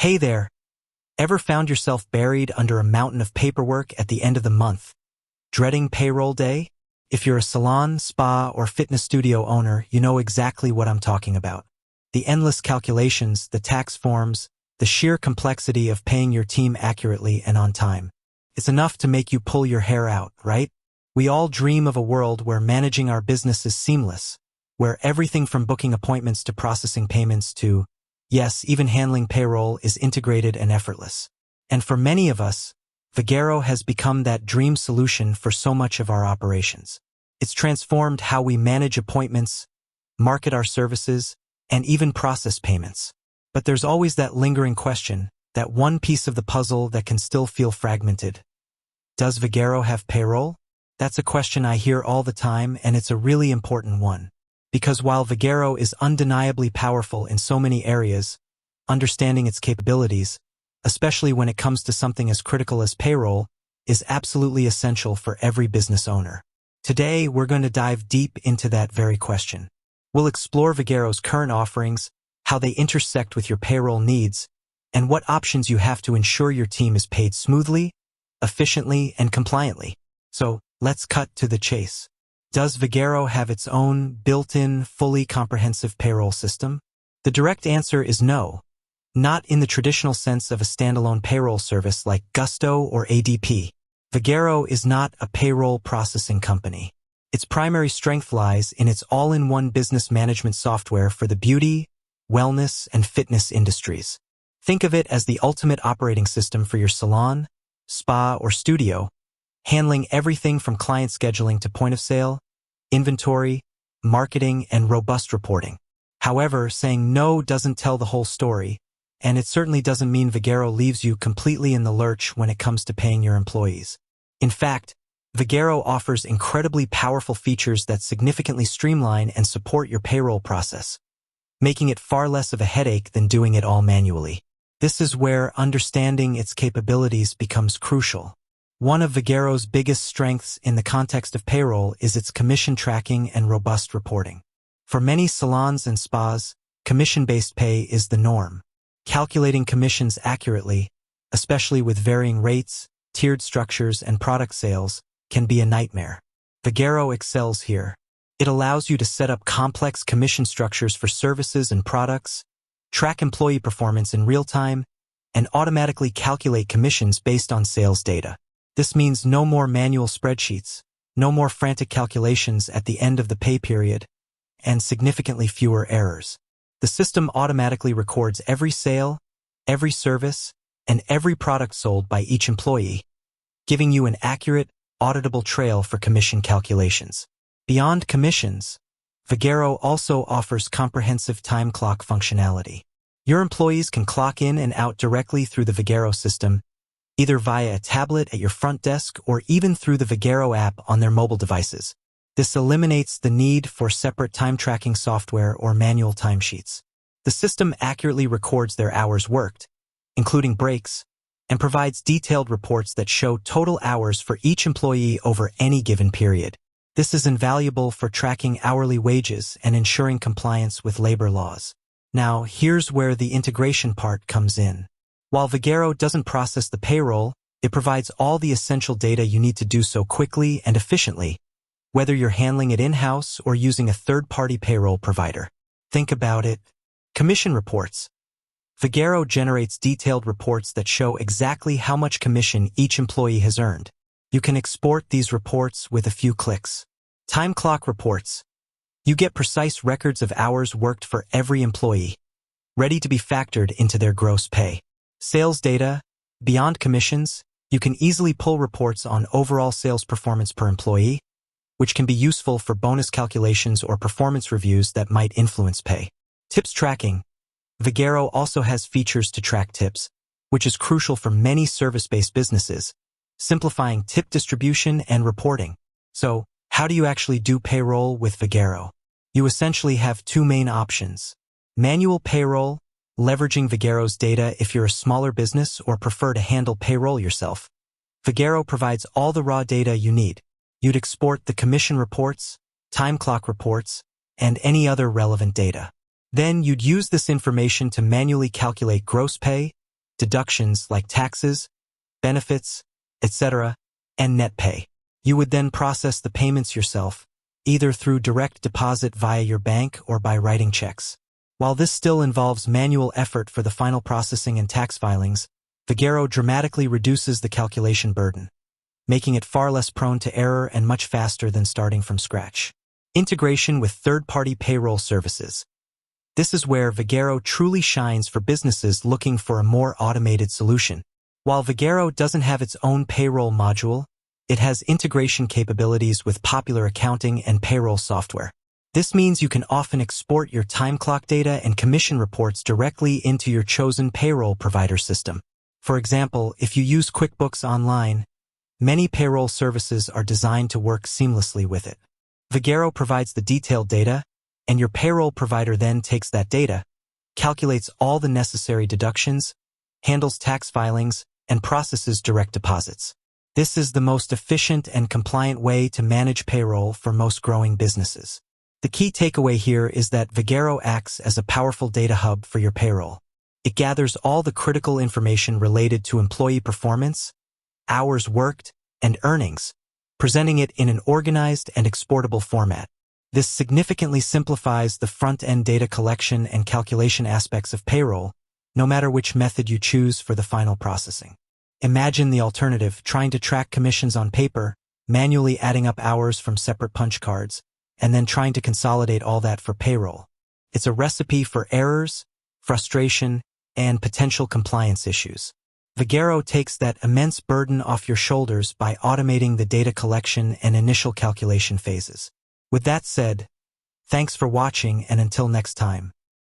Hey there! Ever found yourself buried under a mountain of paperwork at the end of the month, dreading payroll day? If you're a salon, spa, or fitness studio owner, you know exactly what I'm talking about. The endless calculations, the tax forms, the sheer complexity of paying your team accurately and on time. It's enough to make you pull your hair out, right? We all dream of a world where managing our business is seamless, where everything from booking appointments to processing payments to, yes, even handling payroll is integrated and effortless. And for many of us, Vagaro has become that dream solution for so much of our operations. It's transformed how we manage appointments, market our services, and even process payments. But there's always that lingering question, that one piece of the puzzle that can still feel fragmented. Does Vagaro have payroll? That's a question I hear all the time, and it's a really important one. Because while Vagaro is undeniably powerful in so many areas, understanding its capabilities, especially when it comes to something as critical as payroll, is absolutely essential for every business owner. Today, we're going to dive deep into that very question. We'll explore Vagaro's current offerings, how they intersect with your payroll needs, and what options you have to ensure your team is paid smoothly, efficiently, and compliantly. So, let's cut to the chase. Does Vagaro have its own built-in, fully comprehensive payroll system? The direct answer is no. Not in the traditional sense of a standalone payroll service like Gusto or ADP. Vagaro is not a payroll processing company. Its primary strength lies in its all-in-one business management software for the beauty, wellness, and fitness industries. Think of it as the ultimate operating system for your salon, spa, or studio, handling everything from client scheduling to point of sale, inventory, marketing, and robust reporting. However, saying no doesn't tell the whole story, and it certainly doesn't mean Vagaro leaves you completely in the lurch when it comes to paying your employees. In fact, Vagaro offers incredibly powerful features that significantly streamline and support your payroll process, making it far less of a headache than doing it all manually. This is where understanding its capabilities becomes crucial. One of Vagaro's biggest strengths in the context of payroll is its commission tracking and robust reporting. For many salons and spas, commission-based pay is the norm. Calculating commissions accurately, especially with varying rates, tiered structures, and product sales, can be a nightmare. Vagaro excels here. It allows you to set up complex commission structures for services and products, track employee performance in real time, and automatically calculate commissions based on sales data. This means no more manual spreadsheets, no more frantic calculations at the end of the pay period, and significantly fewer errors. The system automatically records every sale, every service, and every product sold by each employee, giving you an accurate, auditable trail for commission calculations. Beyond commissions, Vagaro also offers comprehensive time clock functionality. Your employees can clock in and out directly through the Vagaro system, either via a tablet at your front desk or even through the Vagaro app on their mobile devices. This eliminates the need for separate time-tracking software or manual timesheets. The system accurately records their hours worked, including breaks, and provides detailed reports that show total hours for each employee over any given period. This is invaluable for tracking hourly wages and ensuring compliance with labor laws. Now, here's where the integration part comes in. While Vagaro doesn't process the payroll, it provides all the essential data you need to do so quickly and efficiently, whether you're handling it in-house or using a third-party payroll provider. Think about it. Commission reports. Vagaro generates detailed reports that show exactly how much commission each employee has earned. You can export these reports with a few clicks. Time clock reports. You get precise records of hours worked for every employee, ready to be factored into their gross pay. Sales data. Beyond commissions, you can easily pull reports on overall sales performance per employee, which can be useful for bonus calculations or performance reviews that might influence pay. Tips tracking. Vagaro also has features to track tips, which is crucial for many service-based businesses, simplifying tip distribution and reporting. So, how do you actually do payroll with Vagaro? You essentially have two main options. Manual payroll, leveraging Vagaro's data if you're a smaller business or prefer to handle payroll yourself. Vagaro provides all the raw data you need. You'd export the commission reports, time clock reports, and any other relevant data. Then you'd use this information to manually calculate gross pay, deductions like taxes, benefits, etc., and net pay. You would then process the payments yourself, either through direct deposit via your bank or by writing checks. While this still involves manual effort for the final processing and tax filings, Vagaro dramatically reduces the calculation burden, making it far less prone to error and much faster than starting from scratch. Integration with third-party payroll services. This is where Vagaro truly shines for businesses looking for a more automated solution. While Vagaro doesn't have its own payroll module, it has integration capabilities with popular accounting and payroll software. This means you can often export your time clock data and commission reports directly into your chosen payroll provider system. For example, if you use QuickBooks Online, many payroll services are designed to work seamlessly with it. Vagaro provides the detailed data, and your payroll provider then takes that data, calculates all the necessary deductions, handles tax filings, and processes direct deposits. This is the most efficient and compliant way to manage payroll for most growing businesses. The key takeaway here is that Vagaro acts as a powerful data hub for your payroll. It gathers all the critical information related to employee performance, hours worked, and earnings, presenting it in an organized and exportable format. This significantly simplifies the front-end data collection and calculation aspects of payroll, no matter which method you choose for the final processing. Imagine the alternative, trying to track commissions on paper, manually adding up hours from separate punch cards, and then trying to consolidate all that for payroll. It's a recipe for errors, frustration, and potential compliance issues. Vagaro takes that immense burden off your shoulders by automating the data collection and initial calculation phases. With that said, thanks for watching, and until next time.